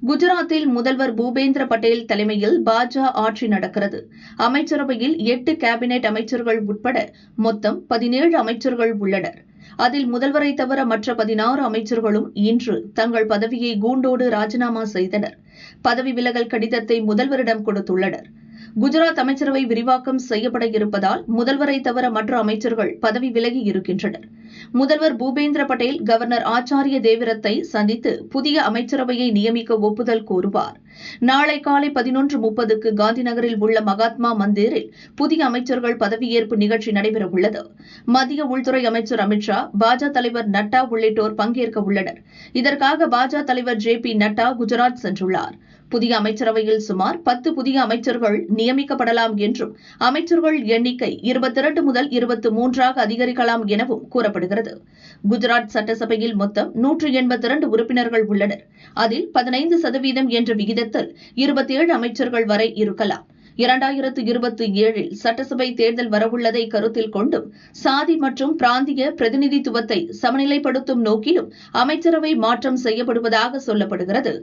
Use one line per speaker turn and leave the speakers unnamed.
குஜராத்தில் முதல்வர் பூபேந்திர பட்டேல் தலைமையில் பாஜக ஆட்சி நடக்கிறது. அமைச்சரவையில் 8 கேபினெட் அமைச்சர்கள் உட்பட மொத்தம் 17 அமைச்சர்கள் உள்ளனர். அதில் முதல்வரை தவிர மற்ற 16 அமைச்சர்களும் இன்று தங்கள் பதவியை கூண்டோடு ராஜினாமா செய்தனர். பதவி விலகல் கடிதத்தை முதல்வரிடம் கொடுத்துள்ளனர். குஜராத் அமைச்சரவை விரிவாக்கம் செய்யப்பட இருப்பதால் முதல்வரை தவிர மற்ற அமைச்சர்கள் பதவி விலகி இருக்கின்றனர். முதல்வர் பூபேந்திர பட்டேல் கவர்னர் ஆச்சாரிய தேவ்ரத்தை சந்தித்து புதிய அமைச்சரவையை நியமிக்க ஒப்புதல் கோருவார். நாளை காலை 11:30க்கு காந்திநகரில் உள்ள மகாத்மா மந்திரில் புதிய அமைச்சர்கள் பதவியேற்பு நிகழ்ச்சி நடைபெறவுள்ளது. மத்திய உள்துறை அமைச்சர் அமித் ஷா, பாஜக தலைவர் நட்டா உள்ளிட்டோர் பங்கேற்க உள்ளனர். இதற்காக பாஜக தலைவர் JP நட்டா குஜராத் சென்றுள்ளார். புதிய அமைச்சரவையில் சுமார் 10 புதிய அமைச்சர்கள் நியமிக்கப்படலாம் என்றும் அமைச்சர்கள் எண்ணிக்கை 22 முதல் 23ஆக அதிகரிக்கலாம் எனவும் கூறப்படுகிறது. குஜராத் சட்டசபையில் மொத்தம் 182 உறுப்பினர்கள் உள்ளனர். அதில் 15% என்ற விகிதத்தில் 27 அமைச்சர்கள் வரை இருக்கலாம். 2027 சட்டசபை தேர்தல் வரவுள்ளதை கருத்தில் கொண்டும் சாதி மற்றும் பிராந்திய பிரதிநிதித்துவத்தை சமநிலைப்படுத்தும் நோக்கிலும் அமைச்சரவை மாற்றம் செய்யப்படுவதாக சொல்லப்படுகிறது.